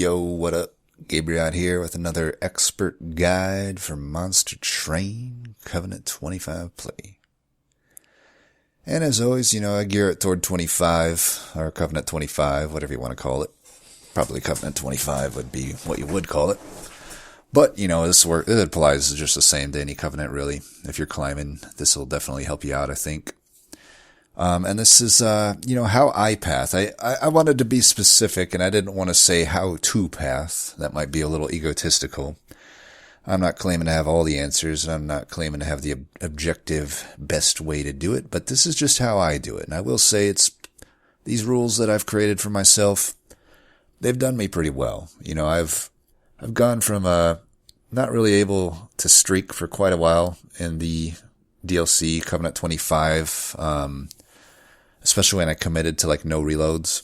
Yo, what up? Gabriot here with another expert guide for Monster Train Covenant 25 play. And as always, I gear it toward 25, or Covenant 25, whatever you want to call it. Probably Covenant 25 would be what you would call it. But, it applies just the same to any Covenant, really. If you're climbing, this will definitely help you out, I think. And this is, how I path. I wanted to be specific, and I didn't want to say how to path. That might be a little egotistical. I'm not claiming to have all the answers, and I'm not claiming to have the objective best way to do it, but this is just how I do it. And I will say it's these rules that I've created for myself, they've done me pretty well. I've gone from, not really able to streak for quite a while in the DLC, Covenant 25, especially when I committed to no reloads,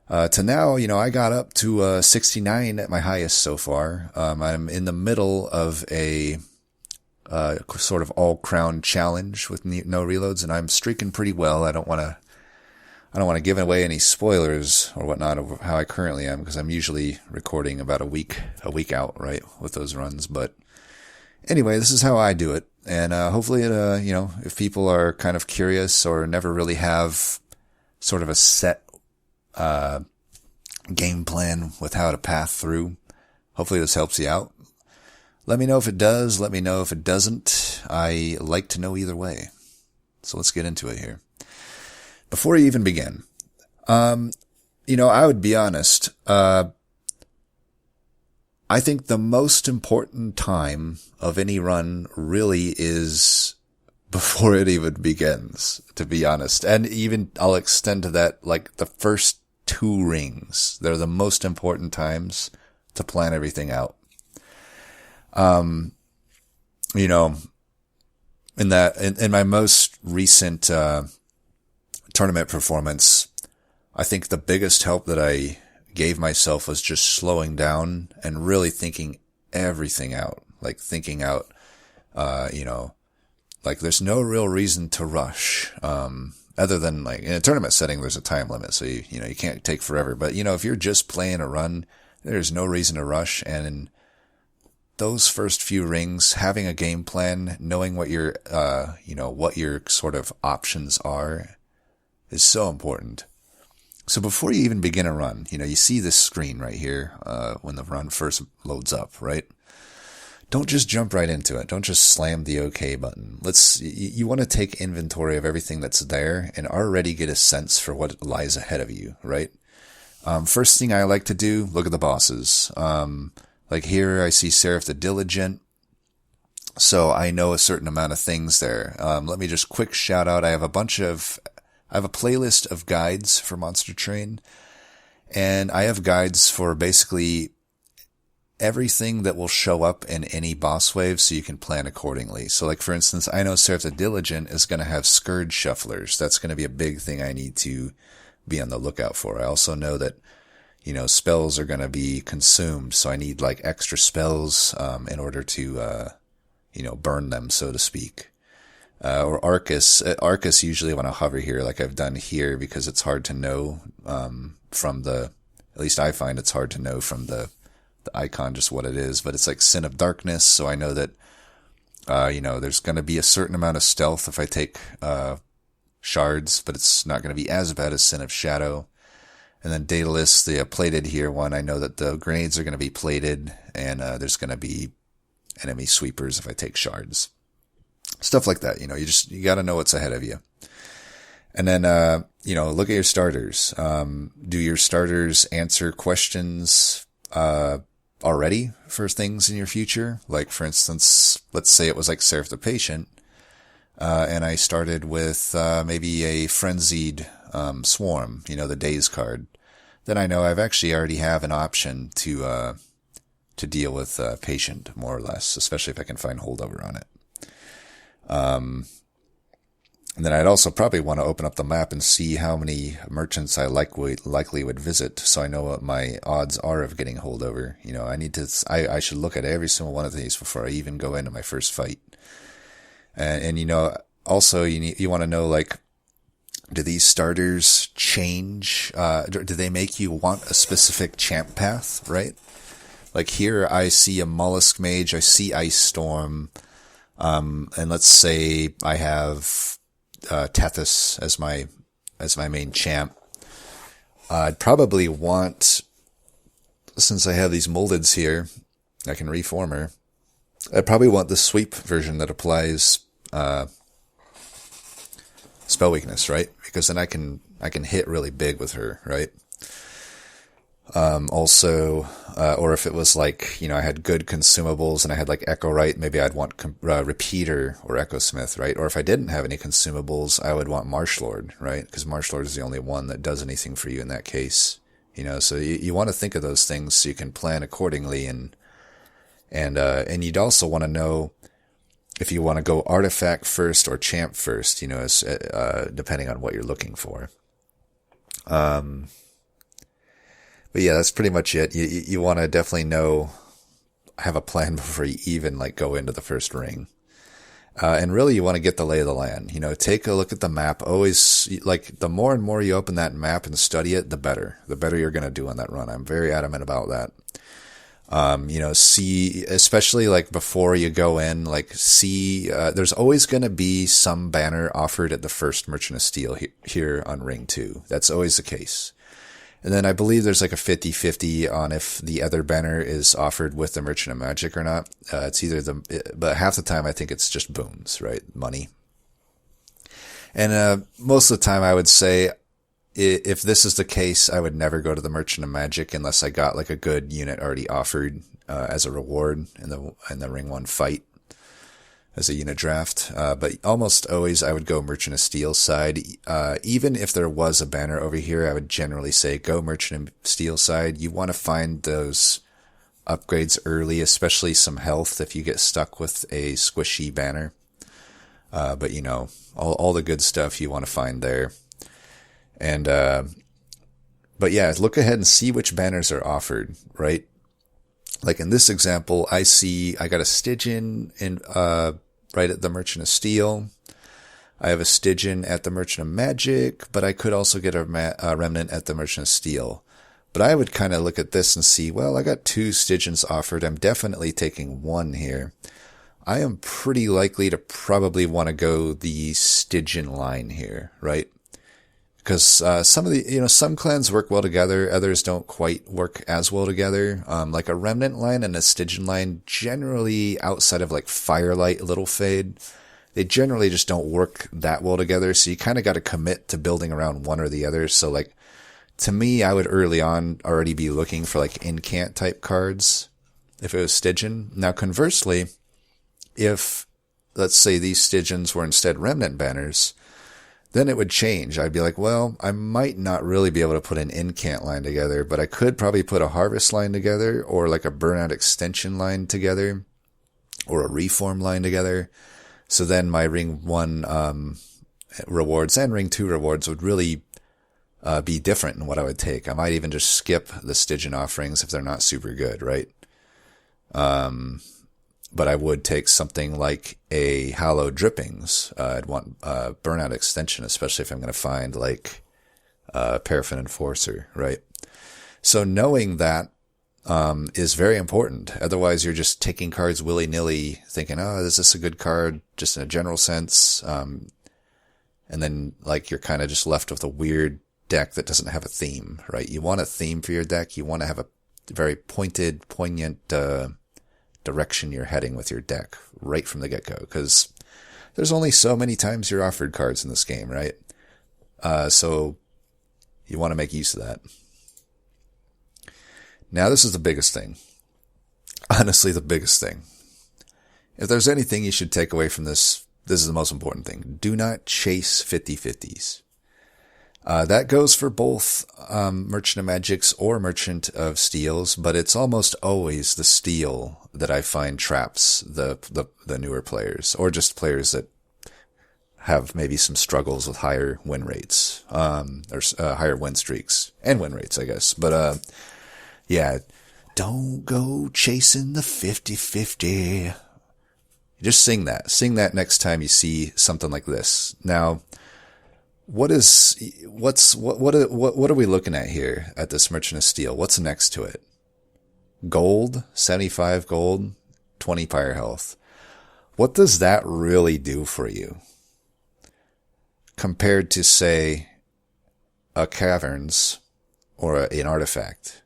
to now, I got up to 69 at my highest so far. I'm in the middle of a sort of all-crown challenge with no reloads, and I'm streaking pretty well. I don't want to give away any spoilers or whatnot of how I currently am, because I'm usually recording about a week out, right, with those runs. But anyway, this is how I do it. And hopefully, if people are kind of curious or never really have sort of a set game plan with how to path through, hopefully this helps you out. Let me know if it does. Let me know if it doesn't. I like to know either way. So let's get into it here. Before you even begin, I would be honest. I think the most important time of any run really is before it even begins, to be honest. And even I'll extend to that, the first 2 rings. They're the most important times to plan everything out. In my most recent, tournament performance, I think the biggest help that I gave myself was just slowing down and really thinking everything out. Thinking out, there's no real reason to rush. Other than in a tournament setting, there's a time limit. So you can't take forever. But, if you're just playing a run, there's no reason to rush. And in those first few rings, having a game plan, knowing what your, what your sort of options are is so important. So before you even begin a run, you see this screen right here, when the run first loads up, right? Don't just jump right into it. Don't just slam the OK button. You want to take inventory of everything that's there and already get a sense for what lies ahead of you, right? First thing I like to do, look at the bosses. Here I see Seraph the Diligent. So I know a certain amount of things there. Let me just quick shout out. I have a playlist of guides for Monster Train, and I have guides for basically everything that will show up in any boss wave, so you can plan accordingly. So for instance, I know Seraph the Diligent is going to have Scourge Shufflers. That's going to be a big thing I need to be on the lookout for. I also know that, spells are going to be consumed, so I need extra spells, in order to, burn them, so to speak. Or Arcus. Arcus usually when I hover here, like I've done here, because it's hard to know, at least I find it's hard to know from the icon just what it is, but it's Sin of Darkness, so I know that, there's going to be a certain amount of stealth if I take, shards, but it's not going to be as bad as Sin of Shadow. And then Daedalus, the plated here one, I know that the grenades are going to be plated, and, there's going to be enemy sweepers if I take shards. Stuff like that, you got to know what's ahead of you. And then, look at your starters. Do your starters answer questions, already for things in your future? For instance, let's say it was Seraph the Patient, and I started with, maybe a Frenzied, Swarm, the Daze card. Then I know I've actually already have an option to deal with, Patient, more or less, especially if I can find holdover on it. And then I'd also probably want to open up the map and see how many merchants I likely would visit, so I know what my odds are of getting holdover. I should look at every single one of these before I even go into my first fight. And also you want to know, do these starters change? Do they make you want a specific champ path, right? Like here, I see a Mollusk Mage, I see Ice Storm, and let's say I have Tethys as my main champ. I'd probably want, since I have these moldeds here, I can reform her. I'd probably want the sweep version that applies spell weakness, right? Because then I can hit really big with her, right? Also, or if it was like, I had good consumables and I had like Echo Right, maybe I'd want Repeater or Echo Smith, right? Or if I didn't have any consumables, I would want Marshlord, right? Because Marshlord is the only one that does anything for you in that case, so you want to think of those things so you can plan accordingly, and you'd also want to know if you want to go artifact first or champ first, depending on what you're looking for. But yeah, that's pretty much it. You want to definitely have a plan before you even go into the first ring. And really you want to get the lay of the land. Take a look at the map. Always, the more and more you open that map and study it, the better. The better you're going to do on that run. I'm very adamant about that. See, especially before you go in, there's always going to be some banner offered at the first Merchant of Steel here on Ring 2. That's always the case. And then I believe there's a 50-50 on if the other banner is offered with the Merchant of Magic or not. It's either but half the time I think it's just boons, right? Money. And, most of the time I would say, if this is the case, I would never go to the Merchant of Magic unless I got a good unit already offered, as a reward in the Ring 1 fight. As a unit draft, but almost always I would go Merchant of Steel side. Even if there was a banner over here, I would generally say go Merchant of Steel side. You want to find those upgrades early, especially some health if you get stuck with a squishy banner. But all the good stuff you want to find there. And, but yeah, look ahead and see which banners are offered, right? In this example, I got a Stygian right at the Merchant of Steel. I have a Stygian at the Merchant of Magic, but I could also get a Remnant at the Merchant of Steel. But I would kind of look at this and see, well, I got 2 Stygians offered. I'm definitely taking one here. I am pretty likely to probably want to go the Stygian line here, right? Because some of the, some clans work well together, others don't quite work as well together. Like a Remnant line and a Stygian line, generally outside of Firelight, Little Fade, they generally just don't work that well together. So you kind of got to commit to building around one or the other. So to me, I would early on already be looking for incant type cards if it was Stygian. Now conversely, if let's say these Stygians were instead Remnant banners, then it would change. I'd be well, I might not really be able to put an incant line together, but I could probably put a harvest line together, or a burnout extension line together, or a reform line together. So then my Ring 1 rewards and Ring 2 rewards would really be different in what I would take. I might even just skip the Stygian offerings if they're not super good, right? But I would take something like a Hallowed Drippings. I'd want Burnout Extension, especially if I'm going to find Paraffin Enforcer, right? So knowing that is very important. Otherwise, you're just taking cards willy-nilly, thinking, oh, is this a good card, just in a general sense? And then you're kind of just left with a weird deck that doesn't have a theme, right? You want a theme for your deck. You want to have a very pointed, poignant direction you're heading with your deck right from the get-go, because there's only so many times you're offered cards in this game, right? So you want to make use of that. Now, this is the biggest thing. Honestly, the biggest thing. If there's anything you should take away from this, this is the most important thing. Do not chase 50-50s. That goes for both Merchant of Magics or Merchant of Steels, but it's almost always the Steel that I find traps the newer players, or just players that have maybe some struggles with higher win rates, or higher win streaks and win rates, I guess. But yeah, don't go chasing the 50-50. Just sing that. Sing that next time you see something like this. Now, what are we looking at here at this Merchant of Steel? What's next to it? Gold, 75 gold, 20 fire health. What does that really do for you compared to, say, a caverns or an artifact?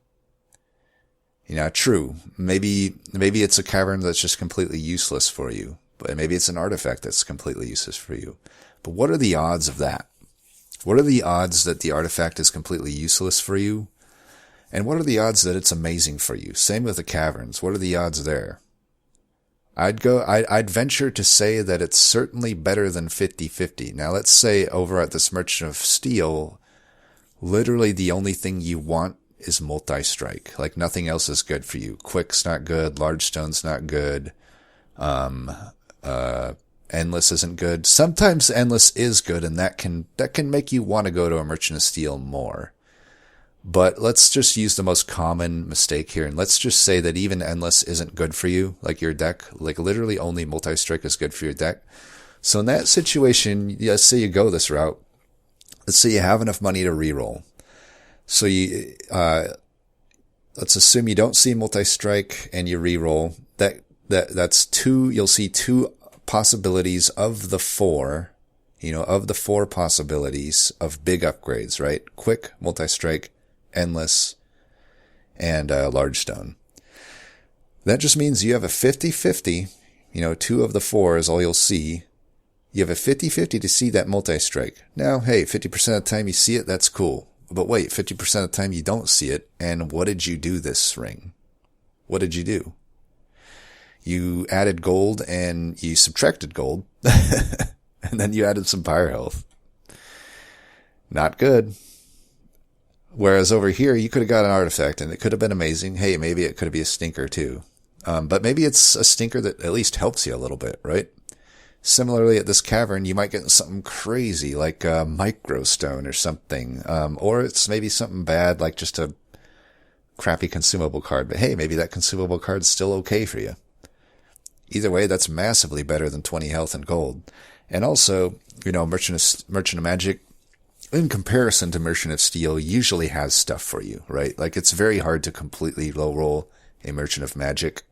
True. Maybe it's a cavern that's just completely useless for you, but maybe it's an artifact that's completely useless for you. But what are the odds of that? What are the odds that the artifact is completely useless for you? And what are the odds that it's amazing for you? Same with the caverns. What are the odds there? I'd venture to say that it's certainly better than 50-50. Now let's say over at this Merchant of Steel, literally the only thing you want is multi-strike. Like nothing else is good for you. Quick's not good. Large stone's not good. Endless isn't good. Sometimes endless is good, and that can make you want to go to a Merchant of Steel more. But let's just use the most common mistake here, and let's just say that even endless isn't good for you, like your deck. Like literally only multi-strike is good for your deck. So in that situation, let's say you go this route. Let's say you have enough money to reroll. So let's assume you don't see multi-strike and you reroll. That's two. You'll see two possibilities of the four. Of the four possibilities of big upgrades, right? Quick, multi-strike, endless, and large stone. That just means you have a 50-50. Two of the four is all you'll see. You have a 50-50 to see that multi-strike. Now, hey, 50% of the time you see it, that's cool. But wait, 50% of the time you don't see it. And what did you do this ring? What did you do? You added gold and you subtracted gold. And then you added some fire health. Not good. Whereas over here, you could have got an artifact and it could have been amazing. Hey, maybe it could be a stinker too. But maybe it's a stinker that at least helps you a little bit, right? Similarly, at this cavern, you might get something crazy like a microstone or something. Or it's maybe something bad like just a crappy consumable card. But hey, maybe that consumable card's still okay for you. Either way, that's massively better than 20 health and gold. And also, Merchant of Magic, in comparison to Merchant of Steel, usually has stuff for you, right? Like, it's very hard to completely low roll a Merchant of Magic.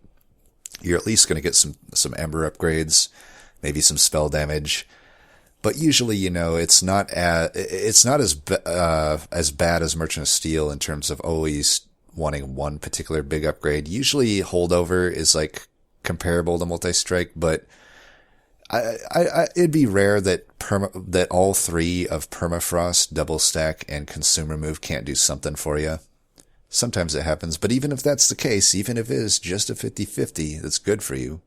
You're at least going to get some Ember upgrades, maybe some spell damage. But usually, it's not as bad as Merchant of Steel in terms of always wanting one particular big upgrade. Usually, holdover is like comparable to multi-strike, but it'd be rare that all three of Permafrost, Double Stack, and Consume Remove can't do something for you. Sometimes it happens, but even if that's the case, even if it is just a 50-50 that's good for you,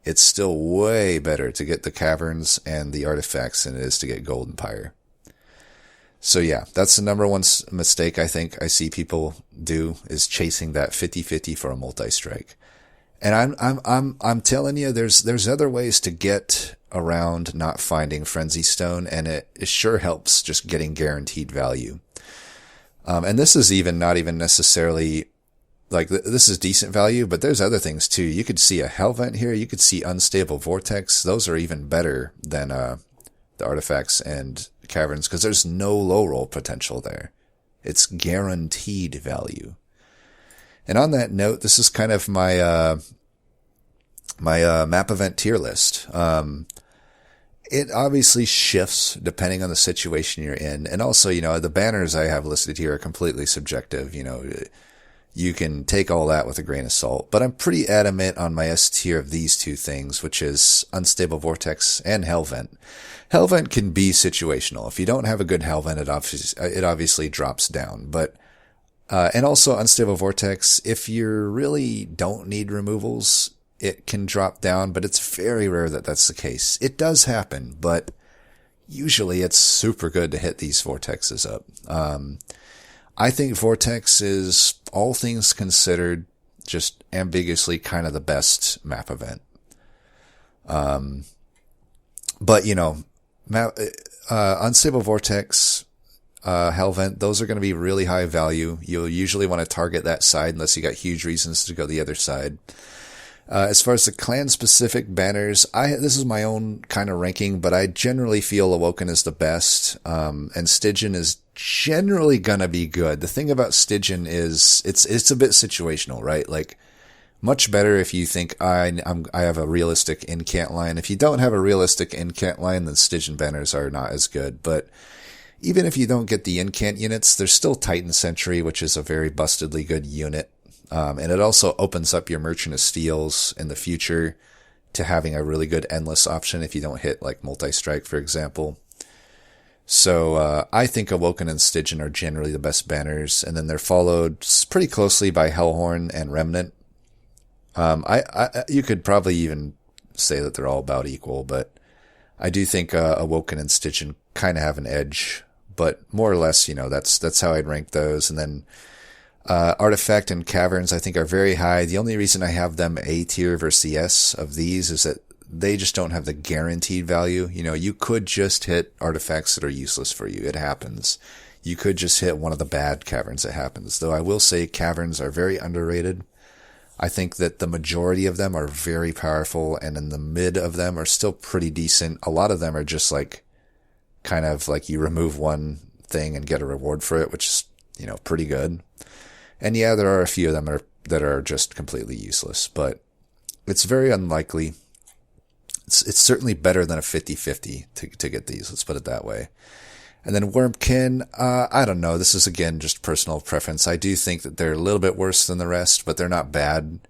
it's still way better to get the caverns and the artifacts than it is to get gold and pyre. So yeah, that's the number one mistake I think I see people do, is chasing that 50-50 for a multi-strike. And I'm telling you, there's other ways to get around not finding Frenzy Stone, and it sure helps just getting guaranteed value. And this is not even necessarily like this is decent value, but there's other things too. You could see a Hellvent here. You could see Unstable Vortex. Those are even better than the artifacts and caverns because there's no low roll potential there. It's guaranteed value. And on that note, this is kind of my map event tier list. It obviously shifts depending on the situation you're in. And also, the banners I have listed here are completely subjective. You can take all that with a grain of salt. But I'm pretty adamant on my S tier of these two things, which is Unstable Vortex and Hellvent. Hellvent can be situational. If you don't have a good Hellvent, it obviously drops down. But and also Unstable Vortex, if you really don't need removals, it can drop down, but it's very rare that that's the case. It does happen, but usually it's super good to hit these vortexes up. I think Vortex is, all things considered, just ambiguously kind of the best map event. But, Unstable Vortex, Hellvent, those are going to be really high value. You'll usually want to target that side unless you got huge reasons to go the other side. As far as the clan-specific banners, this is my own kind of ranking, but I generally feel Awoken is the best, and Stygian is generally gonna be good. The thing about Stygian is it's a bit situational, right? Like, much better if you think I have a realistic incant line. If you don't have a realistic incant line, then Stygian banners are not as good. But even if you don't get the incant units, there's still Titan Sentry, which is a very bustedly good unit. And it also opens up your Merchant of Steels in the future to having a really good endless option if you don't hit like multi-strike, for example. So I think Awoken and Stygian are generally the best banners, and then they're followed pretty closely by Hellhorn and Remnant. You could probably even say that they're all about equal, but I do think Awoken and Stygian kind of have an edge. But more or less, that's how I'd rank those. And then Artifact and Caverns, I think, are very high. The only reason I have them A tier versus S of these is that they just don't have the guaranteed value. You could just hit artifacts that are useless for you. It happens. You could just hit one of the bad caverns. It happens. Though I will say caverns are very underrated. I think that the majority of them are very powerful, and in the mid of them are still pretty decent. A lot of them are just like, kind of like you remove one thing and get a reward for it, which is, pretty good. And yeah, there are a few of them that are just completely useless, but it's very unlikely. It's certainly better than a 50-50 to get these. Let's put it that way. And then Wormkin, I don't know. This is, again, just personal preference. I do think that they're a little bit worse than the rest, but they're not bad.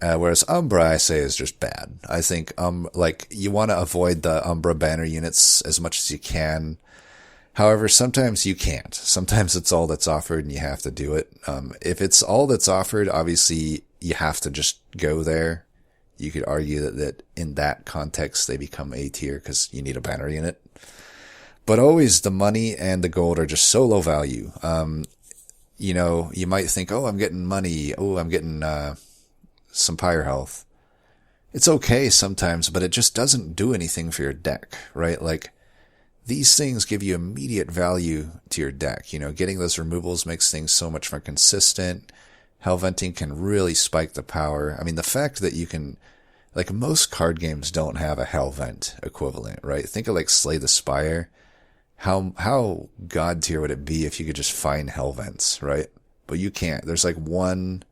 Whereas Umbra, I say, is just bad. I think, you want to avoid the Umbra banner units as much as you can. However, sometimes you can't. Sometimes it's all that's offered and you have to do it. If it's all that's offered, obviously you have to just go there. You could argue that in that context, they become A tier because you need a banner unit. But always the money and the gold are just so low value. You might think, oh, I'm getting money. Oh, I'm getting some pyre health. It's okay sometimes, but it just doesn't do anything for your deck, right? Like, these things give you immediate value to your deck. Getting those removals makes things so much more consistent. Hellventing can really spike the power. I mean, the fact that you can, like, most card games don't have a Hellvent equivalent, right? Think of like Slay the Spire. How god tier would it be if you could just find Hellvents, right? But you can't. There's like one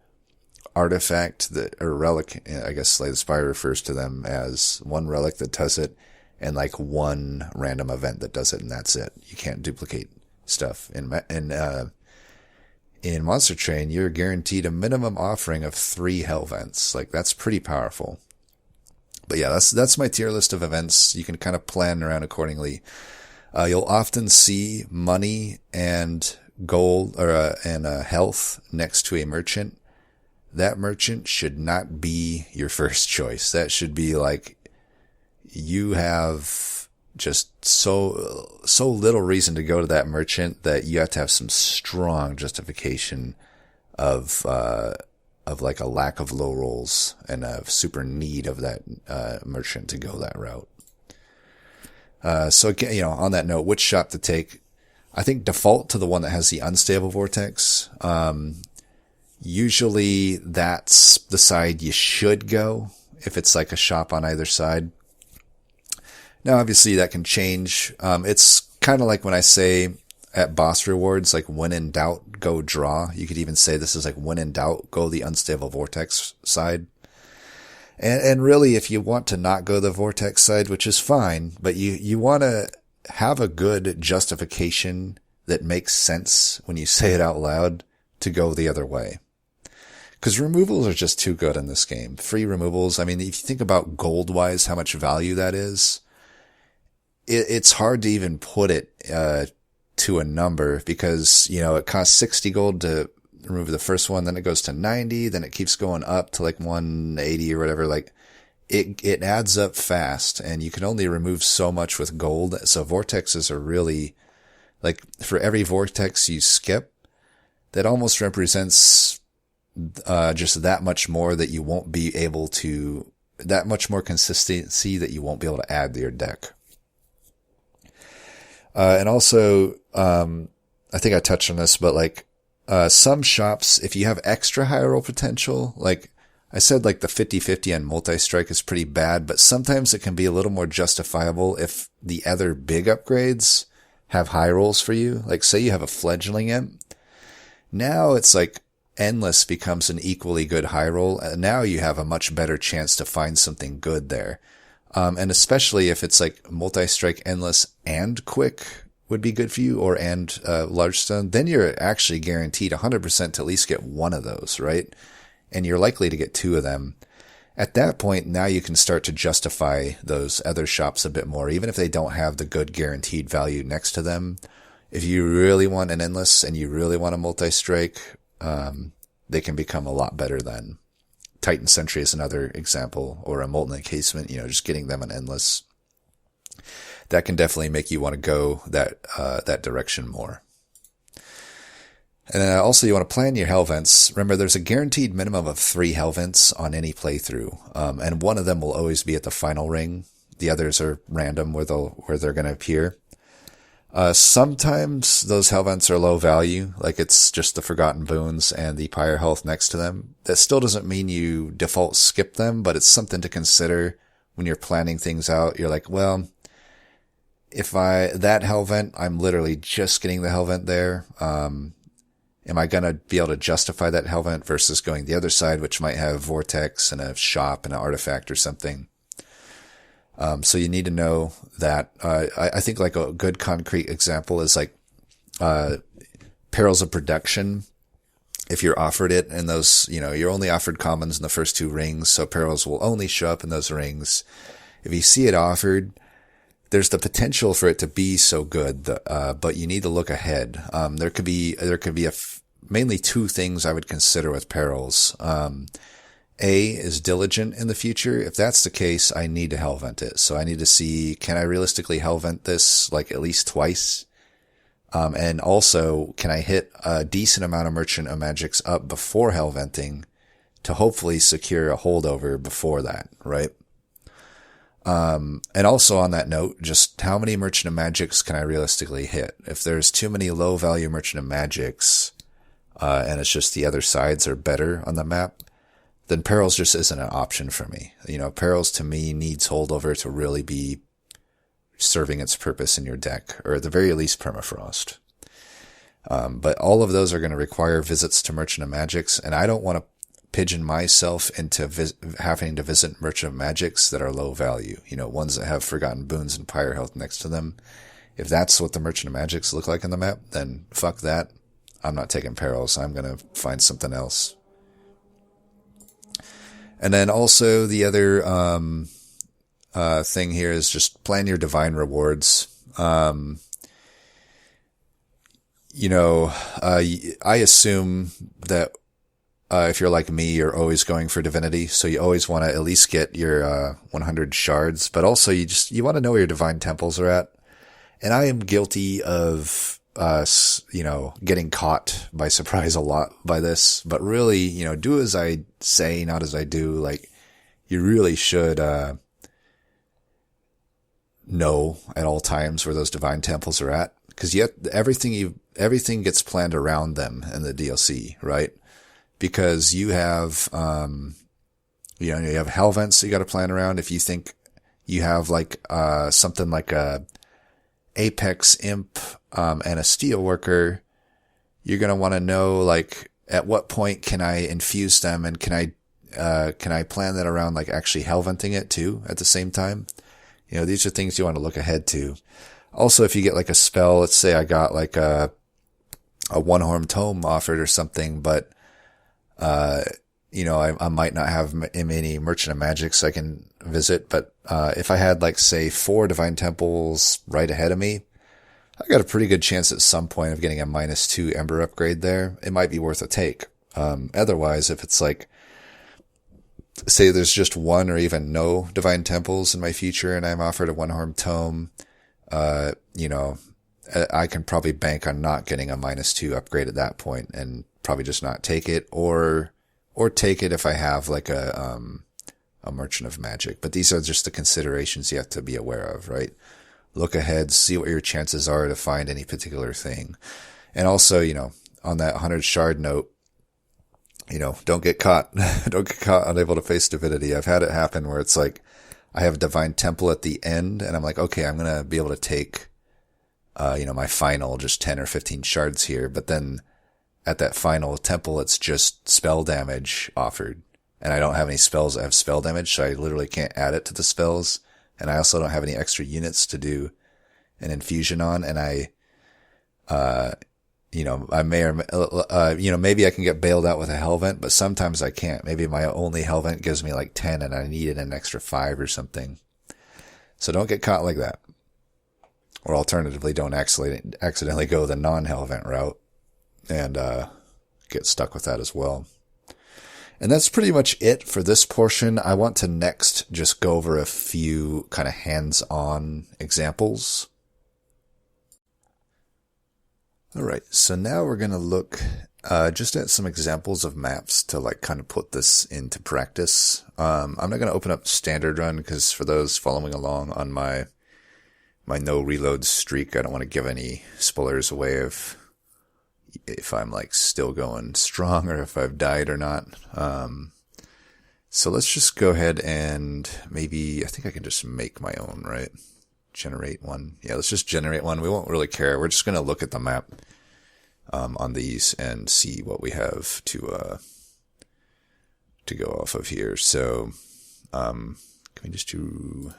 artifact or relic, I guess Slay the Spire refers to them as one relic that does it, and like one random event that does it, and that's it. You can't duplicate stuff. In Monster Train, you're guaranteed a minimum offering of 3 Hellvents. Like, that's pretty powerful. But yeah, that's my tier list of events. You can kind of plan around accordingly. You'll often see money and gold and health next to a merchant. That merchant should not be your first choice. That should be like, you have just so little reason to go to that merchant that you have to have some strong justification of like a lack of low rolls and a super need of that merchant to go that route. So again, on that note, which shop to take? I think default to the one that has the unstable vortex. Usually that's the side you should go if it's like a shop on either side. Now, obviously that can change. It's kind of like when I say at boss rewards, like when in doubt, go draw. You could even say this is like when in doubt, go the unstable vortex side. And really, if you want to not go the vortex side, which is fine, but you want to have a good justification that makes sense when you say it out loud to go the other way. Because removals are just too good in this game. Free removals, I mean, if you think about gold-wise, how much value that is, it's hard to even put it to a number because, it costs 60 gold to remove the first one, then it goes to 90, then it keeps going up to like 180 or whatever. Like, it adds up fast, and you can only remove so much with gold. So vortexes are really, like, for every vortex you skip, that almost represents just that much more that you won't be able to, that much more consistency that you won't be able to add to your deck. And also, I think I touched on this, but like, some shops, if you have extra high roll potential, like, I said like the 50-50 on multi-strike is pretty bad, but sometimes it can be a little more justifiable if the other big upgrades have high rolls for you. Like say you have a fledgling imp. Now it's like endless becomes an equally good high roll. And now you have a much better chance to find something good there. And especially if it's like multi-strike endless and quick would be good for you, or and large stone, then you're actually guaranteed 100% to at least get one of those, right? And you're likely to get two of them. At that point, now you can start to justify those other shops a bit more, even if they don't have the good guaranteed value next to them. If you really want an endless and you really want a multi-strike, they can become a lot better then. Titan Sentry is another example, or a Molten Encasement, just getting them an endless. That can definitely make you want to go that direction more. And then also you want to plan your Hellvents. Remember, there's a guaranteed minimum of 3 Hellvents on any playthrough. And one of them will always be at the final ring. The others are random where they're going to appear. Sometimes those Hellvents are low value, like it's just the Forgotten Boons and the Pyre Health next to them. That still doesn't mean you default skip them, but it's something to consider when you're planning things out. You're like, well, if that Hellvent, I'm literally just getting the Hellvent there. Am I going to be able to justify that Hellvent versus going the other side, which might have Vortex and a shop and an artifact or something? So you need to know that. I think like a good concrete example is like Perils of Production. If you're offered it and those, you're only offered commons in the first 2 rings, so Perils will only show up in those rings. If you see it offered, there's the potential for it to be so good, but you need to look ahead. There could be mainly 2 things I would consider with Perils. A is diligent in the future. If that's the case, I need to Hellvent it. So I need to see, can I realistically Hellvent this like at least twice? And also, can I hit a decent amount of Merchant of Magics up before Hellventing to hopefully secure a holdover before that, right? And also on that note, just how many Merchant of Magics can I realistically hit? If there's too many low value Merchant of Magics, and it's just the other sides are better on the map, then Perils just isn't an option for me. Perils to me needs holdover to really be serving its purpose in your deck, or at the very least Permafrost. But all of those are going to require visits to Merchant of Magics, and I don't want to pigeon myself into having to visit Merchant of Magics that are low value, ones that have Forgotten Boons and Pyre Health next to them. If that's what the Merchant of Magics look like on the map, then fuck that. I'm not taking Perils. I'm going to find something else. And then also the other thing here is just plan your divine rewards. I assume that if you're like me, you're always going for Divinity, so you always want to at least get your 100 shards, but also you want to know where your divine temples are at. And I am guilty of getting caught by surprise a lot by this, but really, do as I say, not as I do. Like, you really should, know at all times where those divine temples are at, because everything gets planned around them in the DLC, right? Because you have, you have Hellvents that you got to plan around. If you think you have like, something like a Apex Imp, and a Steelworker, you're going to want to know, like, at what point can I infuse them, and can I plan that around, like, actually Hellventing it too at the same time? These are things you want to look ahead to. Also, if you get like a spell, let's say I got like a One-Horn Tome offered or something, but, I might not have many Merchant of Magics I can visit, but, if I had like, say, 4 Divine Temples right ahead of me, I got a pretty good chance at some point of getting a -2 Ember upgrade there. It might be worth a take. Otherwise, if it's like, say there's just 1 or even no Divine Temples in my future and I'm offered a One-Horn Tome, I can probably bank on not getting a -2 upgrade at that point and probably just not take it, or take it if I have like a Merchant of Magic. But these are just the considerations you have to be aware of, right? Look ahead, see what your chances are to find any particular thing. And also, on that 100 shard note, don't get caught. Don't get caught unable to face Divinity. I've had it happen where it's like, I have a Divine Temple at the end, and I'm like, okay, I'm going to be able to take, my final just 10 or 15 shards here. But then at that final temple, it's just spell damage offered. And I don't have any spells that have spell damage, so I literally can't add it to the spells. And I also don't have any extra units to do an infusion on. And I may maybe I can get bailed out with a Hellvent, but sometimes I can't. Maybe my only Hellvent gives me like 10 and I needed an extra 5 or something. So don't get caught like that. Or alternatively, don't accidentally go the non-Hellvent route and get stuck with that as well. And that's pretty much it for this portion. I want to next just go over a few kind of hands-on examples. Alright, so now we're going to look just at some examples of maps to like kind of put this into practice. I'm not going to open up standard run because for those following along on my no reload streak, I don't want to give any spoilers away of if I'm like still going strong or if I've died or not. So let's just go ahead and maybe, I think I can just make my own, right? Generate one. Yeah, let's just generate one. We won't really care. We're just going to look at the map on these and see what we have to go off of here. So can we just do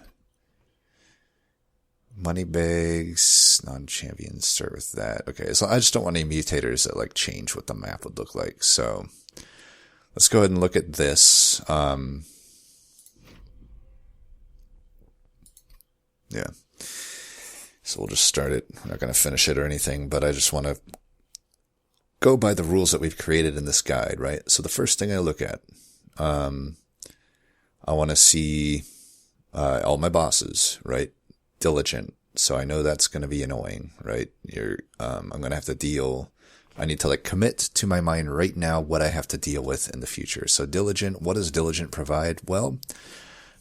money bags, non-champions, start with that. Okay, so I just don't want any mutators that like change what the map would look like. So let's go ahead and look at this. Yeah. So we'll just start it. We're not going to finish it or anything, but I just want to go by the rules that we've created in this guide, right? So the first thing I look at, I want to see all my bosses, right? Diligent. So I know that's going to be annoying, right? I'm going to have to I need to like commit to my mind right now what I have to deal with in the future. So Diligent, what does Diligent provide? Well,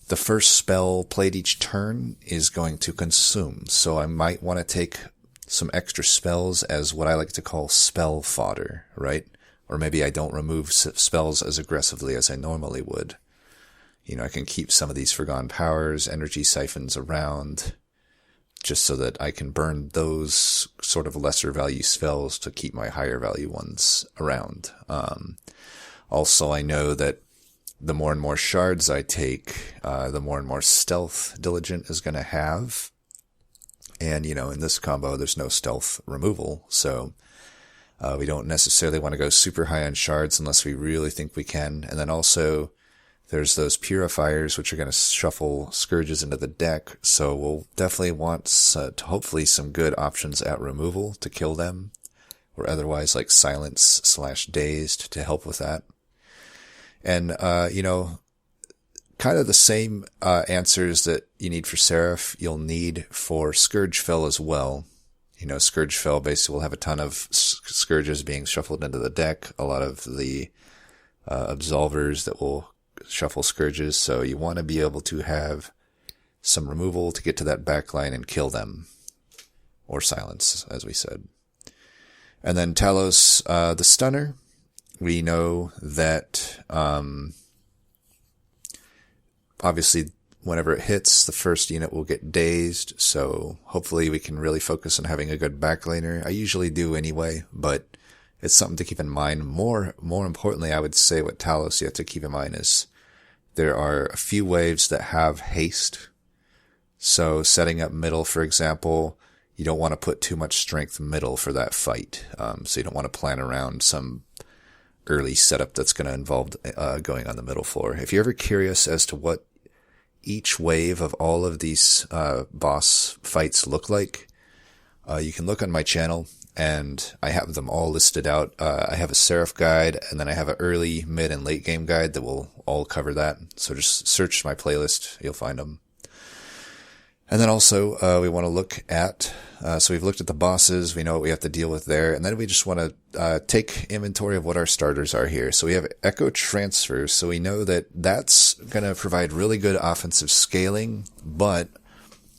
the first spell played each turn is going to consume. So I might want to take some extra spells as what I like to call spell fodder, right? Or maybe I don't remove spells as aggressively as I normally would. I can keep some of these Forgone Powers, energy siphons around, just so that I can burn those sort of lesser value spells to keep my higher value ones around. Also, I know that the more and more shards I take, the more and more stealth Diligent is going to have. And, in this combo, there's no stealth removal. So we don't necessarily want to go super high on shards unless we really think we can. And then also, there's those purifiers, which are going to shuffle scourges into the deck. So we'll definitely want hopefully some good options at removal to kill them. Or otherwise like silence/dazed to help with that. And, kind of the same answers that you need for Seraph, you'll need for Scourgefell as well. Scourgefell basically will have a ton of scourges being shuffled into the deck. A lot of the absolvers that will shuffle scourges. So you want to be able to have some removal to get to that back line and kill them. Or silence, as we said. And then Talos, the Stunner. We know that, obviously, whenever it hits, the first unit will get dazed, so hopefully we can really focus on having a good backlaner. I usually do anyway, but it's something to keep in mind. More importantly, I would say what Talos you have to keep in mind is there are a few waves that have haste. So setting up middle, for example, you don't want to put too much strength middle for that fight. So you don't want to plan around some early setup that's going to involve going on the middle floor. If you're ever curious as to what each wave of all of these boss fights look like, you can look on my channel, and I have them all listed out. I have a Seraph guide, and then I have an early, mid, and late game guide that will all cover that. So just search my playlist, you'll find them. And then also, we want to look at, so we've looked at the bosses, we know what we have to deal with there, and then we just want to take inventory of what our starters are here. So we have Echo Transfer, so we know that that's going to provide really good offensive scaling, but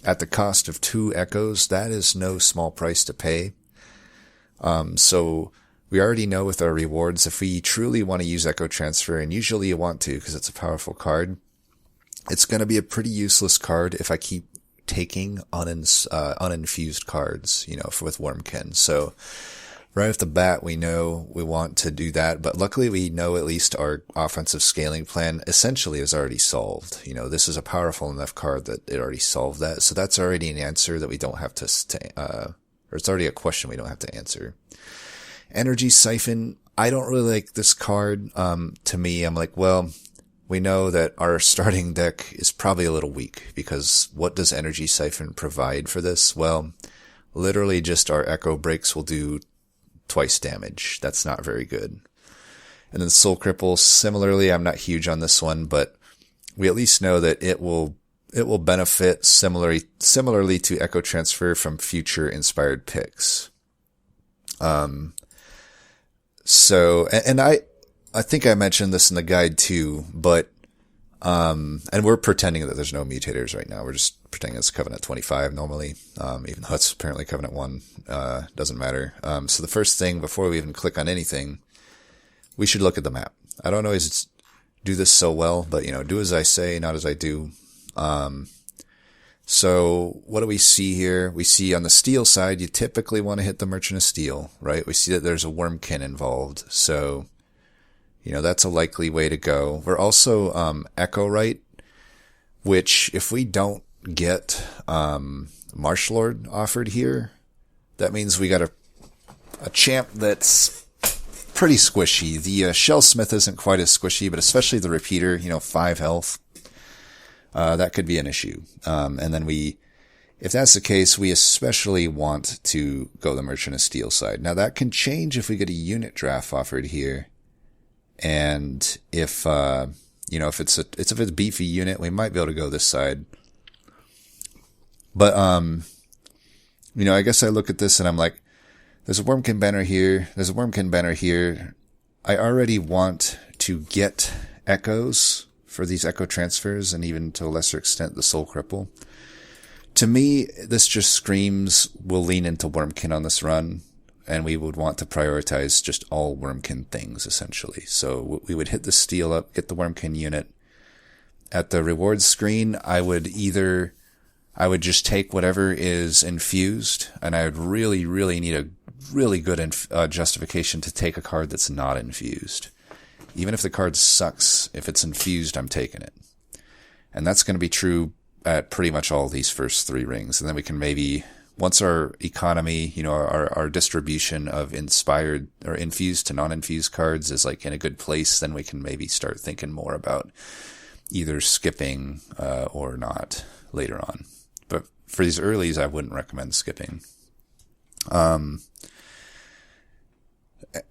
at the cost of 2 Echoes, that is no small price to pay. So We already know with our rewards, if we truly want to use Echo Transfer, and usually you want to because it's a powerful card, it's going to be a pretty useless card if I keep taking uninfused cards, with Wormkin. So right off the bat, we know we want to do that, but luckily we know at least our offensive scaling plan essentially is already solved. This is a powerful enough card that it already solved that. So that's already an answer that we don't have to, or it's already a question we don't have to answer. Energy Siphon, I don't really like this card. To me, I'm like, well, we know that our starting deck is probably a little weak because what does Energy Siphon provide for this? Well, literally just our Echo Breaks will do twice damage. That's not very good. And then Soul Cripple, similarly, I'm not huge on this one, but we at least know that it will benefit similarly to Echo Transfer from future inspired picks. So, and I think I mentioned this in the guide too, but, and we're pretending that there's no mutators right now. We're just pretending it's Covenant 25 normally, even though it's apparently Covenant 1, doesn't matter. So the first thing before we even click on anything, we should look at the map. I don't always do this so well, but do as I say, not as I do. So what do we see here? We see on the steel side, you typically want to hit the Merchant of Steel, right? We see that there's a Wormkin involved. So, that's a likely way to go. We're also, Echo Right, which if we don't get, Marshallord offered here, that means we got a champ that's pretty squishy. The, Shellsmith isn't quite as squishy, but especially the Repeater, 5 health. That could be an issue. And then if that's the case, we especially want to go the Merchant of Steel side. Now that can change if we get a unit draft offered here. And if it's a beefy unit, we might be able to go this side. But, I guess I look at this and I'm like, there's a Wormkin banner here. There's a Wormkin banner here. I already want to get Echoes for these Echo Transfers, and even to a lesser extent, the Soul Cripple. To me, this just screams we'll lean into Wormkin on this run, and we would want to prioritize just all Wormkin things, essentially. So we would hit the steel up, get the Wormkin unit. At the rewards screen, I would just take whatever is infused, and I would really, really need a really good justification to take a card that's not infused. Even if the card sucks, if it's infused, I'm taking it. And that's going to be true at pretty much all these first 3 rings. And then we can maybe, once our economy, our distribution of inspired or infused to non-infused cards is like in a good place, then we can maybe start thinking more about either skipping or not later on. But for these earlies, I wouldn't recommend skipping.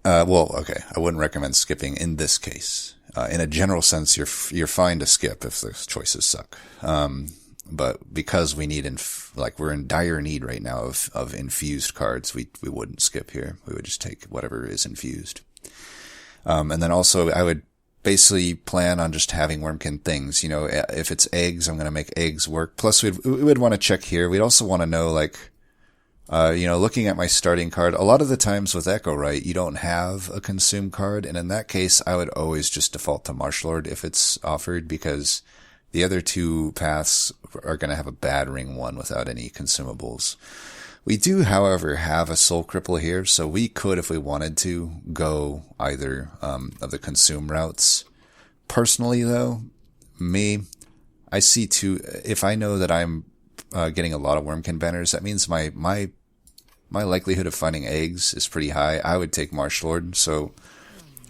I wouldn't recommend skipping in this case. In a general sense, you're fine to skip if the choices suck. But because we need, we're in dire need right now of infused cards, we wouldn't skip here. We would just take whatever is infused. And then also I would basically plan on just having Wormkin things. If it's eggs, I'm going to make eggs work. Plus we would want to check here. We'd also want to know, looking at my starting card, a lot of the times with Echo Right, you don't have a consume card. And in that case, I would always just default to Marshallord if it's offered, because the other 2 paths are going to have a bad ring 1 without any consumables. We do, however, have a Soul Cripple here. So we could, if we wanted to, go either, of the consume routes. Personally though, I see if I know that I'm getting a lot of Wormkin banners, that means my likelihood of finding eggs is pretty high. I would take Marshallord. So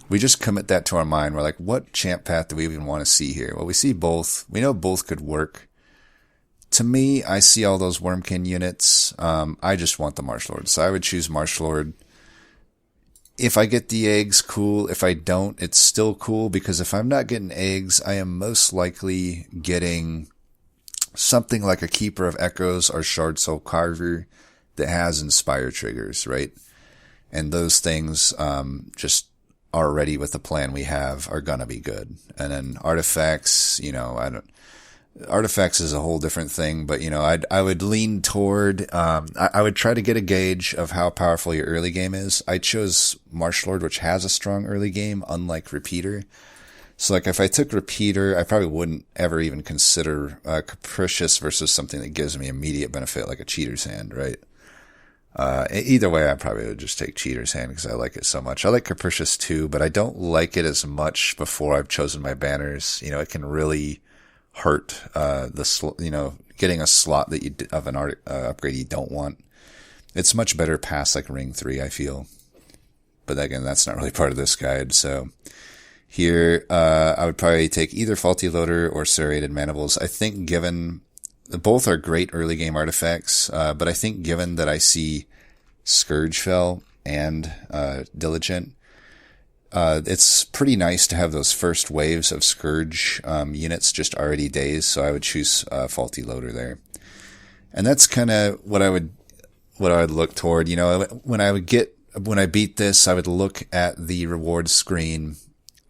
we just commit that to our mind. We're like, what champ path do we even want to see here? Well, we see both. We know both could work. To me, I see all those Wormkin units. I just want the Marshallord. So I would choose Marshallord. If I get the eggs, cool. If I don't, it's still cool, because if I'm not getting eggs, I am most likely getting something like a Keeper of Echoes or Shard Soul Carver that has Inspire triggers, right? And those things, just already with the plan we have, are gonna be good. And then artifacts, Artifacts is a whole different thing, but I would lean toward, I would try to get a gauge of how powerful your early game is. I chose Martial Lord, which has a strong early game, unlike Repeater. So like if I took Repeater, I probably wouldn't ever even consider Capricious versus something that gives me immediate benefit like a Cheater's Hand, right? Either way, I probably would just take Cheater's Hand because I like it so much. I like Capricious too, but I don't like it as much before I've chosen my banners. It can really hurt getting a slot that of an upgrade you don't want. It's much better past like Ring 3, I feel. But again, that's not really part of this guide. So here, I would probably take either Faulty Loader or Serrated Mandibles. I think given both are great early game artifacts, but I think given that I see Scourge Fell and Diligent, it's pretty nice to have those first waves of Scourge units just already dazed, so I would choose Faulty Loader there. And that's kind of what I would look toward. When I beat this, I would look at the reward screen,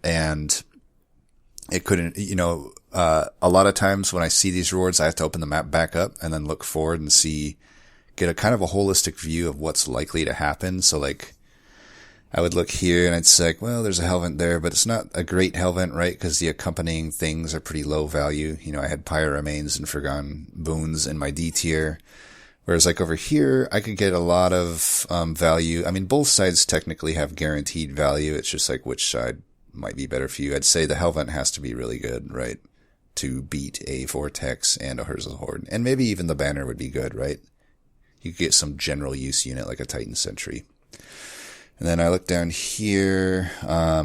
and it couldn't, a lot of times when I see these rewards, I have to open the map back up and then look forward and get a kind of a holistic view of what's likely to happen. So like, I would look here and I'd say, well, there's a Hellvent there, but it's not a great Hellvent, right? Because the accompanying things are pretty low value. I had Pyre Remains and Forgotten Boons in my D tier. Whereas like over here, I could get a lot of value. I mean, both sides technically have guaranteed value. It's just like which side might be better for you. I'd say the Hellvent has to be really good, right? To beat a Vortex and a Herzl Horde. And maybe even the banner would be good, right? You could get some general use unit like a Titan Sentry. And then I look down here. I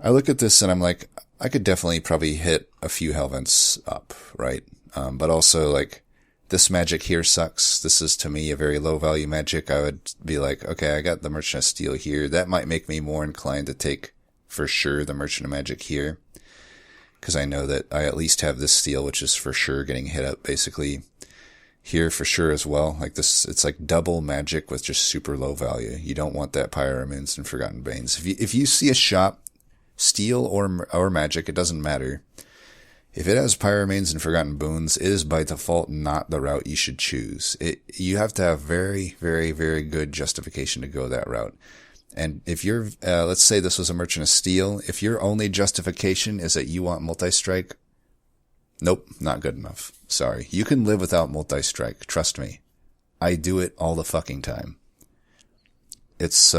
look at this and I'm like, I could definitely probably hit a few Hellvents up, right? But also like, this magic here sucks. This is to me a very low value magic. I would be like, okay, I got the Merchant of Steel here. That might make me more inclined to take for sure the Merchant of Magic here. Because I know that I at least have this steel, which is for sure getting hit up basically here for sure as well. Like this, it's like double magic with just super low value. You don't want that Pyramins and Forgotten Banes. If you see a shop, steel or magic, it doesn't matter. If it has Pyramanes and Forgotten Boons, it is by default not the route you should choose. You have to have very, very, very good justification to go that route. And if you're, let's say this was a Merchant of Steel, if your only justification is that you want multi-strike, nope, not good enough. Sorry. You can live without multi-strike. Trust me. I do it all the fucking time. It's,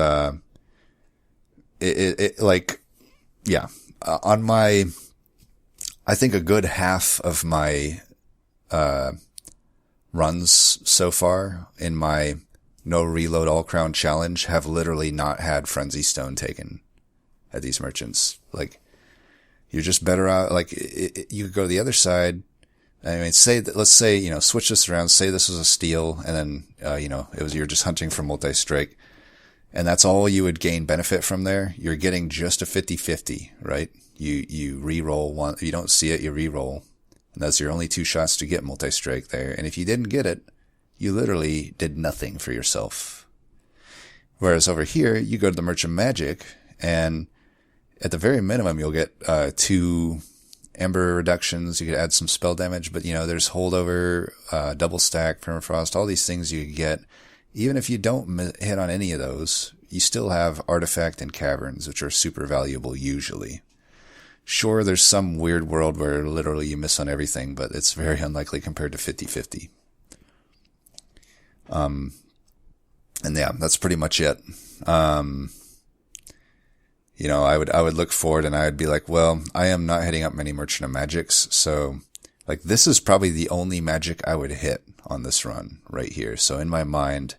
like, yeah, on my, I think a good half of my runs so far in my no reload all crown challenge have literally not had Frenzy Stone taken at these merchants. Like, you're just better out. Like, you could go to the other side. I mean, let's say, switch this around. Say this was a steal, and then, you're just hunting for multi-strike. And that's all you would gain benefit from there. You're getting just a 50-50, right? You re-roll one. If you don't see it, you re-roll. And that's your only two shots to get multi-strike there. And if you didn't get it, you literally did nothing for yourself. Whereas over here, you go to the Merchant Magic, and at the very minimum, you'll get 2 Ember reductions. You could add some spell damage, but there's holdover, double stack, permafrost, all these things you could get. Even if you don't hit on any of those, you still have Artifact and Caverns, which are super valuable usually. Sure, there's some weird world where literally you miss on everything, but it's very unlikely compared to 50-50. And yeah, that's pretty much it. I would look forward and I would be like, well, I am not hitting up many Merchant of Magics, so like this is probably the only magic I would hit on this run right here. So in my mind,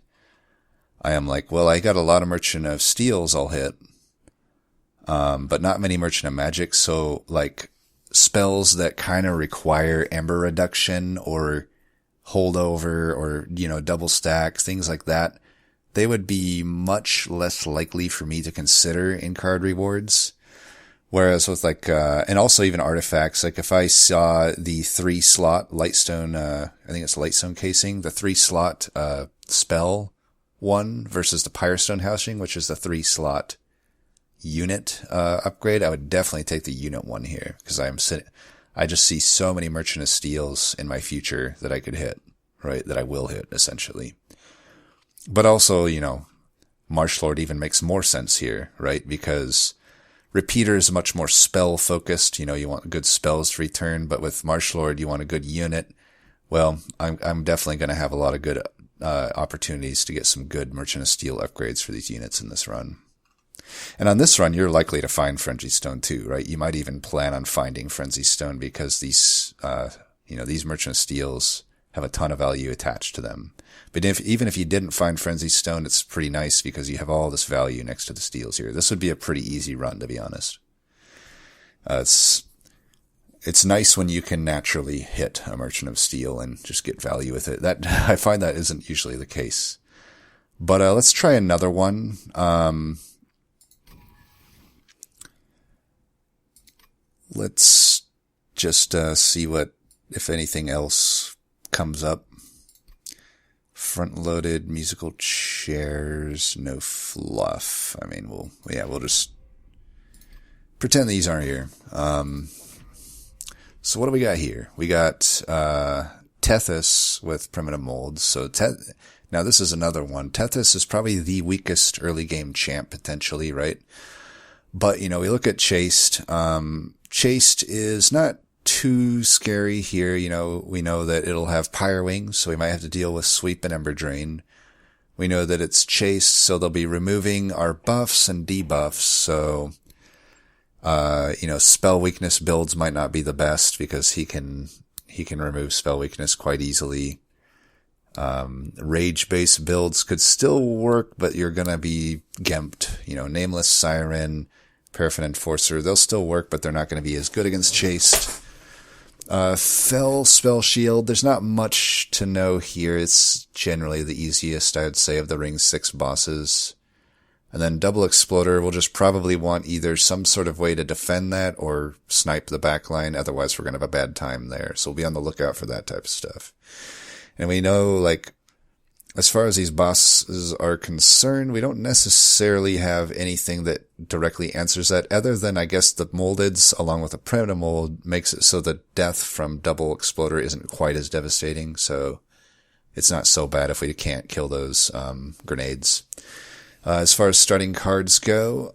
I am like, well, I got a lot of Merchant of Steels I'll hit, but not many Merchant of Magic. So like spells that kind of require Ember reduction or holdover or, double stack, things like that, they would be much less likely for me to consider in card rewards. Whereas with like, and also even artifacts, like if I saw the 3-slot Lightstone, I think it's Lightstone Casing, the 3-slot, spell one versus the Pyrestone Housing, which is the 3-slot unit, upgrade, I would definitely take the unit one here because I just see so many Merchant of Steels in my future that I could hit, right? That I will hit, essentially. But also, Marsh Lord even makes more sense here, right? Because Repeater is much more spell focused. You want good spells to return, but with Marsh Lord, you want a good unit. Well, I'm definitely going to have a lot of good opportunities to get some good Merchant of Steel upgrades for these units in this run. And on this run, you're likely to find Frenzy Stone too, right? You might even plan on finding Frenzy Stone because these Merchant of Steels have a ton of value attached to them. But even if you didn't find Frenzy Stone, it's pretty nice because you have all this value next to the steels here. This would be a pretty easy run, to be honest. It's nice when you can naturally hit a Merchant of Steel and just get value with it. That I find that isn't usually the case. But let's try another one. Let's just see what, if anything else comes up. Front-loaded musical chairs, no fluff. I mean, we'll just pretend these aren't here. So what do we got here? We got Tethys with primitive molds. So now this is another one. Tethys is probably the weakest early game champ potentially, right? But we look at Chaste. Chaste is not too scary here. We know that it'll have Pyre Wings, so we might have to deal with Sweep and Ember Drain. We know that it's Chaste, so they'll be removing our buffs and debuffs. So, spell weakness builds might not be the best because he can remove spell weakness quite easily. Rage-based builds could still work, but you're gonna be gimped. Nameless Siren, Paraffin Enforcer, they'll still work, but they're not going to be as good against Chaste. Fell Spell Shield, there's not much to know here. It's generally the easiest, I would say, of the Ring 6 bosses. And then Double Exploder, we'll just probably want either some sort of way to defend that or snipe the backline, otherwise we're going to have a bad time there. So we'll be on the lookout for that type of stuff. And we know, as far as these bosses are concerned, we don't necessarily have anything that directly answers that, other than, I guess, the Moldeds, along with the Primitive Mold, makes it so the death from Double Exploder isn't quite as devastating, so it's not so bad if we can't kill those grenades. As far as starting cards go,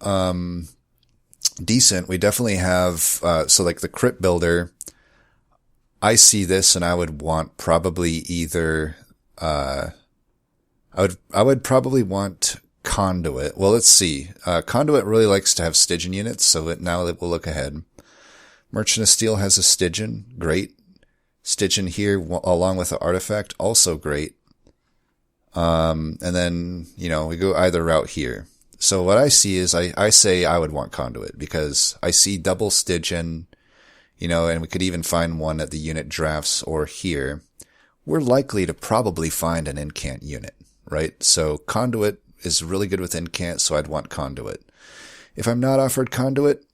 decent. We definitely have, the Crypt Builder, I see this and I would want probably either, I would probably want Conduit. Well, let's see. Conduit really likes to have Stygian units, so now that we'll look ahead. Merchant of Steel has a Stygian. Great. Stygian here, along with the artifact, also great. And then, we go either route here. So what I see is, I say I would want Conduit, because I see double Stygian, and we could even find one at the unit drafts or here. We're likely to probably find an incant unit, right? So Conduit is really good with incant, so I'd want Conduit. If I'm not offered Conduit,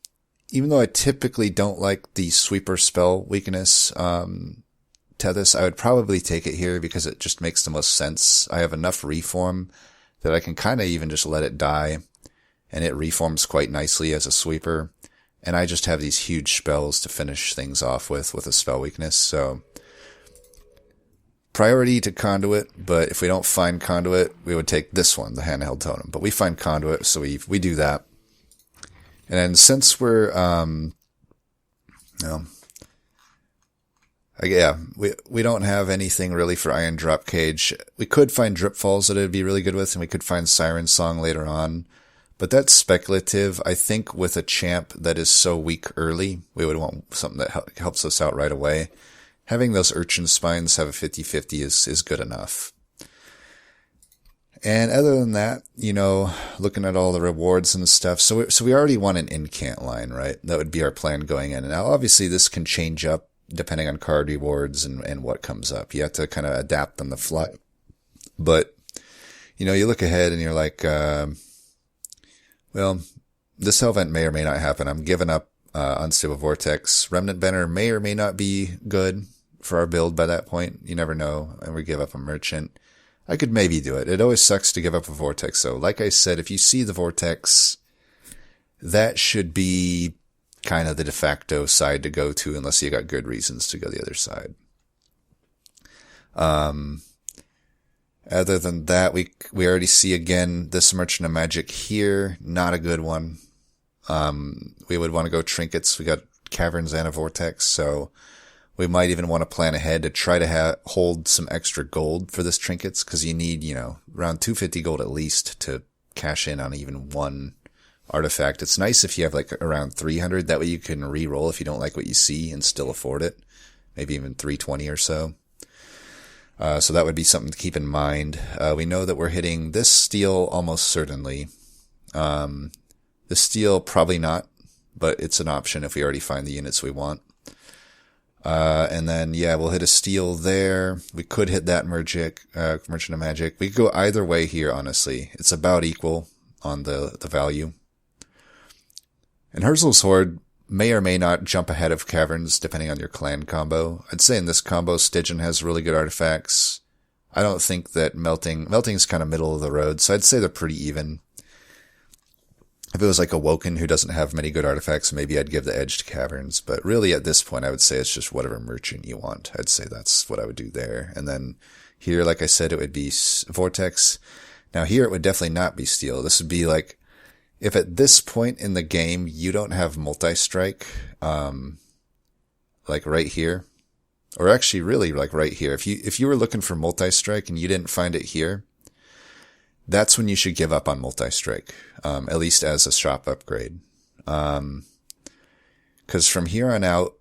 even though I typically don't like the sweeper spell weakness, Tethys, I would probably take it here because it just makes the most sense. I have enough reform that I can kind of even just let it die, and it reforms quite nicely as a sweeper. And I just have these huge spells to finish things off with a spell weakness, so priority to Conduit, but if we don't find Conduit, we would take this one, the Handheld Totem. But we find Conduit, so we do that. And then since we're, we don't have anything really for Iron Drop Cage. We could find Drip Falls that it'd be really good with, and we could find Siren Song later on. But that's speculative. I think with a champ that is so weak early, we would want something that helps us out right away. Having those Urchin Spines have a 50-50 is good enough. And other than that, looking at all the rewards and stuff, so we already want an incant line, right? That would be our plan going in. And now obviously this can change up depending on card rewards and what comes up. You have to kind of adapt on the fly. But, you look ahead and you're like, this Hellvent may or may not happen. I'm giving up Unstable Vortex. Remnant Banner may or may not be good for our build by that point. You never know. And we give up a Merchant. I could maybe do it. It always sucks to give up a Vortex. So like I said, if you see the Vortex, that should be kind of the de facto side to go to unless you got good reasons to go the other side. Other than that, we already see again this Merchant of Magic here, not a good one. We would want to go trinkets. We got Caverns and a Vortex, so we might even want to plan ahead to try to hold some extra gold for this trinkets, because you need, around 250 gold at least to cash in on even one artifact. It's nice if you have like around 300, that way you can re-roll if you don't like what you see and still afford it. Maybe even 320 or so. So that would be something to keep in mind. We know that we're hitting this steel almost certainly. The steel probably not, but it's an option if we already find the units we want. And then, we'll hit a steel there. We could hit that Merchant of Magic. We could go either way here, honestly. It's about equal on the value. And Herzl's Horde may or may not jump ahead of Caverns, depending on your clan combo. I'd say in this combo, Stygian has really good artifacts. I don't think that Melting's kind of middle of the road, so I'd say they're pretty even. If it was like a Woken who doesn't have many good artifacts, maybe I'd give the edge to Caverns. But really, at this point, I would say it's just whatever merchant you want. I'd say that's what I would do there. And then here, like I said, it would be Vortex. Now here, it would definitely not be Steel. This would be like, if at this point in the game you don't have multi-strike, like right here, or actually really like right here, if you were looking for multi-strike and you didn't find it here, that's when you should give up on multi-strike, at least as a shop upgrade. 'Cause from here on out,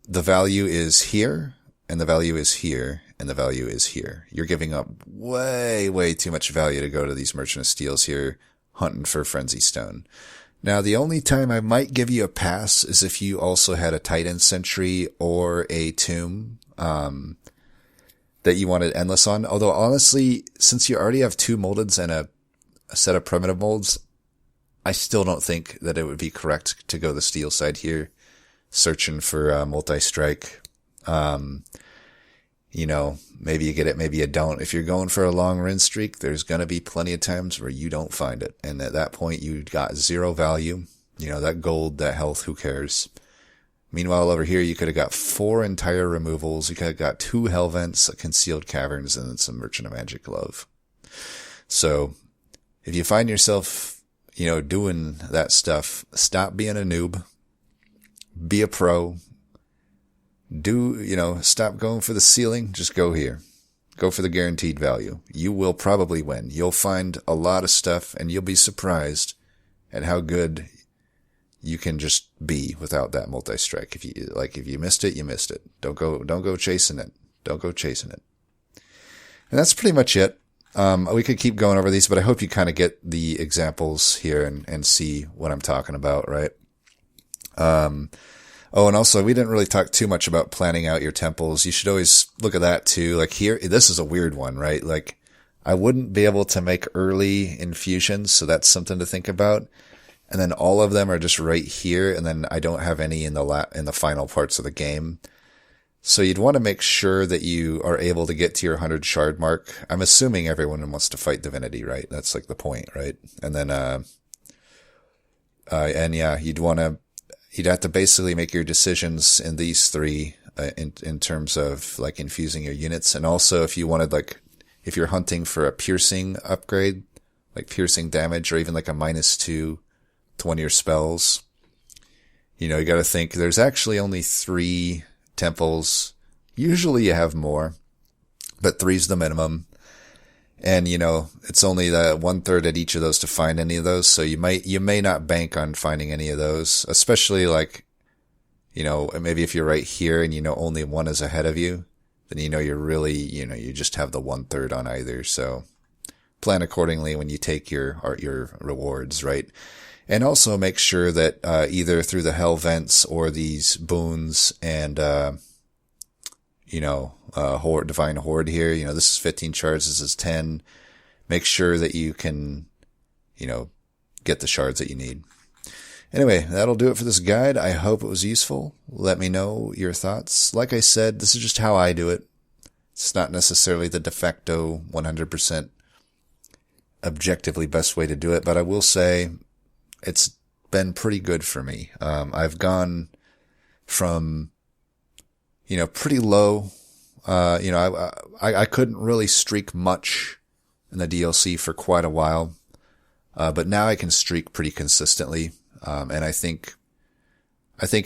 the value is here, and the value is here, and the value is here. You're giving up way, way too much value to go to these Merchant of Steels here, hunting for Frenzy Stone. Now, the only time I might give you a pass is if you also had a Titan Sentry or a Tomb, that you wanted Endless on. Although, honestly, since you already have 2 Moldeds and a set of primitive molds, I still don't think that it would be correct to go the Steel side here, searching for multi-strike. Maybe you get it, maybe you don't. If you're going for a long rin streak, there's going to be plenty of times where you don't find it. And at that point, you got 0 value. That gold, that health, who cares? Meanwhile, over here, you could have got 4 entire removals. You could have got 2 Hellvents, a Concealed Caverns, and then some Merchant of Magic Glove. So, if you find yourself, doing that stuff, stop being a noob. Be a pro. Stop going for the ceiling. Just go here. Go for the guaranteed value. You will probably win. You'll find a lot of stuff, and you'll be surprised at how good you can just be without that multi-strike. If you missed it, you missed it. Don't go chasing it. Don't go chasing it. And that's pretty much it. We could keep going over these, but I hope you kind of get the examples here and see what I'm talking about, right? And also, we didn't really talk too much about planning out your temples. You should always look at that too. Like here, this is a weird one, right? Like, I wouldn't be able to make early infusions, so that's something to think about. And then all of them are just right here, and then I don't have any in the final parts of the game. So you'd want to make sure that you are able to get to your 100 shard mark. I'm assuming everyone wants to fight Divinity, right? That's like the point, right? And then, you'd have to basically make your decisions in these 3, in terms of like infusing your units. And also if you wanted, like, if you're hunting for a piercing upgrade, like piercing damage, or even like a -2 to one of your spells, you got to think there's actually only 3 temples. Usually you have more, but 3's the minimum. And, it's only the 1/3 at each of those to find any of those. So you may not bank on finding any of those, especially like, maybe if you're right here and only one is ahead of you, then you're really, you just have the 1/3 on either. So plan accordingly when you take your rewards, right? And also make sure that, either through the Hellvents or these boons and, Divine Horde here, this is 15 shards, this is 10. Make sure that you can, get the shards that you need. Anyway, that'll do it for this guide. I hope it was useful. Let me know your thoughts. Like I said, this is just how I do it. It's not necessarily the de facto 100% objectively best way to do it, but I will say it's been pretty good for me. I've gone from, pretty low. I couldn't really streak much in the DLC for quite a while. But now I can streak pretty consistently. And I think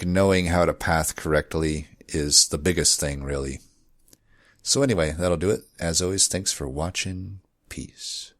knowing how to path correctly is the biggest thing, really. So anyway, that'll do it. As always, thanks for watching. Peace.